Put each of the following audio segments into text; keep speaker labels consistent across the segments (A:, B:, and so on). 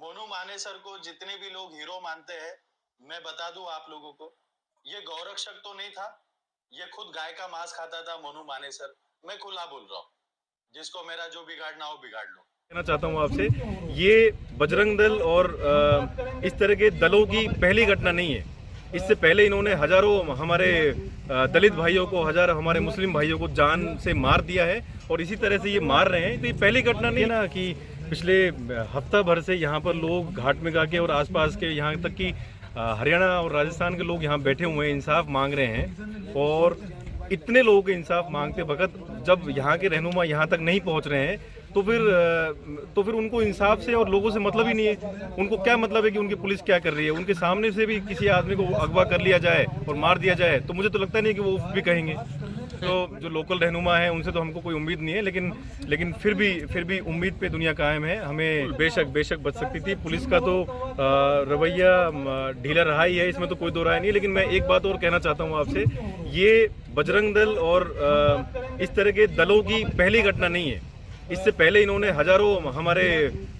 A: मोनू मानेसर को जितने भी लोग हीरो मानते हैं, मैं बता दूं आप लोगों को, ये गौरक्षक तो नहीं था, ये खुद गाय का मांस खाता था मोनू मानेसर। मैं खुला बोल रहा हूँ, जिसको मेरा जो बिगाड़ना हो बिगाड़ लो।
B: कहना चाहता हूँ आपसे, ये बजरंग दल और इस तरह के दलों की पहली घटना नहीं है। इससे पहले इन्होंने हजारों हमारे दलित भाइयों को, हजारों हमारे मुस्लिम भाइयों को जान से मार दिया है और इसी तरह से ये मार रहे हैं। तो ये पहली घटना नहीं है ना कि पिछले हफ्ता भर से यहाँ पर लोग घाट में जाके और आसपास के यहाँ तक कि हरियाणा और राजस्थान के लोग यहाँ बैठे हुए हैं, इंसाफ मांग रहे हैं। और इतने लोगों के इंसाफ मांगते वक्त जब यहाँ के रहनुमा यहाँ तक नहीं पहुँच रहे हैं तो फिर उनको इंसाफ से और लोगों से मतलब ही नहीं है। उनको क्या मतलब है कि उनकी पुलिस क्या कर रही है। उनके सामने से भी किसी आदमी को अगवा कर लिया जाए और मार दिया जाए तो मुझे तो लगता नहीं कि वो भी कहेंगे। तो जो लोकल रहनुमा है उनसे तो हमको कोई उम्मीद नहीं है, लेकिन फिर भी उम्मीद पे दुनिया कायम है। हमें बेशक बच सकती थी। पुलिस का तो रवैया ढीला रहा ही है, इसमें तो कोई दो राय नहीं। लेकिन मैं एक बात और कहना चाहता हूँ आपसे, ये बजरंग दल और इस तरह के दलों की पहली घटना नहीं है। इससे पहले इन्होंने हजारों हमारे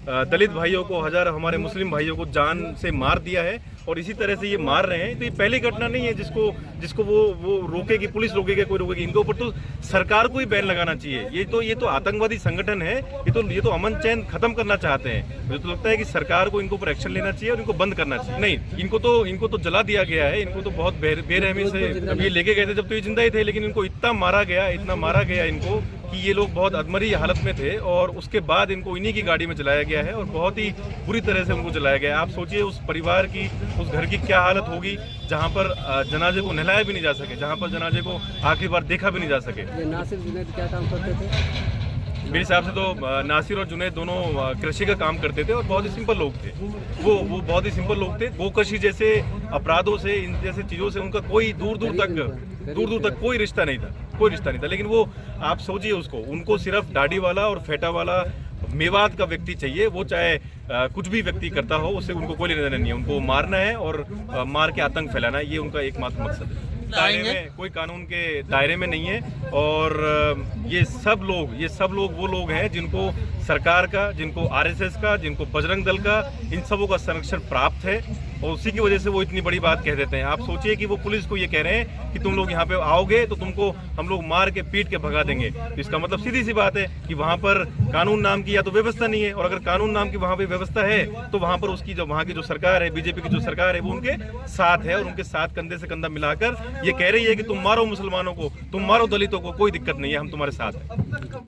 B: दलित भाइयों को, हजारों हमारे मुस्लिम भाइयों को जान से मार दिया है और इसी तरह से ये मार रहे हैं। तो ये पहली घटना नहीं है जिसको वो रोकेगी, पुलिस रोकेगी, कोई रोकेगी। इनके ऊपर तो सरकार को ही बैन लगाना चाहिए। ये तो आतंकवादी संगठन है, ये तो अमन चैन खत्म करना चाहते हैं। मुझे तो लगता है कि सरकार को इनको ऊपर एक्शन लेना चाहिए और इनको बंद करना चाहिए। नहीं, इनको तो जला दिया गया है। इनको तो बहुत बेरहमी से अभी ये लेके गए थे जब तो ये जिंदा ही थे, लेकिन इनको इतना मारा गया इनको कि ये लोग बहुत अधमरी हालत में थे और उसके बाद इनको इन्हीं की गाड़ी में चलाया गया है और बहुत ही बुरी तरह से उनको जलाया गया है। आप सोचिए उस परिवार की, उस घर की क्या हालत होगी जहां पर जनाजे को नहलाया भी नहीं जा सके, जहां पर जनाजे को आखिरी बार देखा भी नहीं जा सके।
C: ये नासिर जुनैद क्या काम करते थे?
B: मेरे हिसाब से तो नासिर और जुनैद दोनों कृषि का काम करते थे और बहुत ही सिंपल लोग थे। वो बहुत ही सिंपल लोग थे। गोकशी जैसे अपराधों से, इन जैसे चीज़ों से उनका कोई दूर दूर तक कोई रिश्ता नहीं था। लेकिन वो आप सोचिए उनको सिर्फ दाढ़ी वाला और फेटा वाला मेवात का व्यक्ति चाहिए। वो चाहे कुछ भी व्यक्ति करता हो, उससे उनको कोई लेना देना नहीं है। उनको मारना है और मार के आतंक फैलाना है, ये उनका एकमात्र मकसद है। दायरे में कोई कानून के दायरे में नहीं है। और ये सब लोग वो लोग हैं जिनको सरकार का, जिनको आरएसएस का, जिनको बजरंग दल का, इन सबों का संरक्षण प्राप्त है और उसी की वजह से वो इतनी बड़ी बात कह देते हैं। आप सोचिए कि वो पुलिस को ये कह रहे हैं कि तुम लोग यहाँ पे आओगे तो तुमको हम लोग मार के पीट के भगा देंगे। तो इसका मतलब सीधी सी बात है कि वहाँ पर कानून नाम की या तो व्यवस्था नहीं है, और अगर कानून नाम की वहाँ पे व्यवस्था है तो वहाँ पर उसकी जो वहाँ की जो सरकार है, बीजेपी की जो सरकार है, वो उनके साथ है और उनके साथ कंधे से कंधा मिलाकर ये कह रही है कि तुम मारो मुसलमानों को, तुम मारो दलितों को, कोई दिक्कत नहीं है, हम तुम्हारे साथ हैं।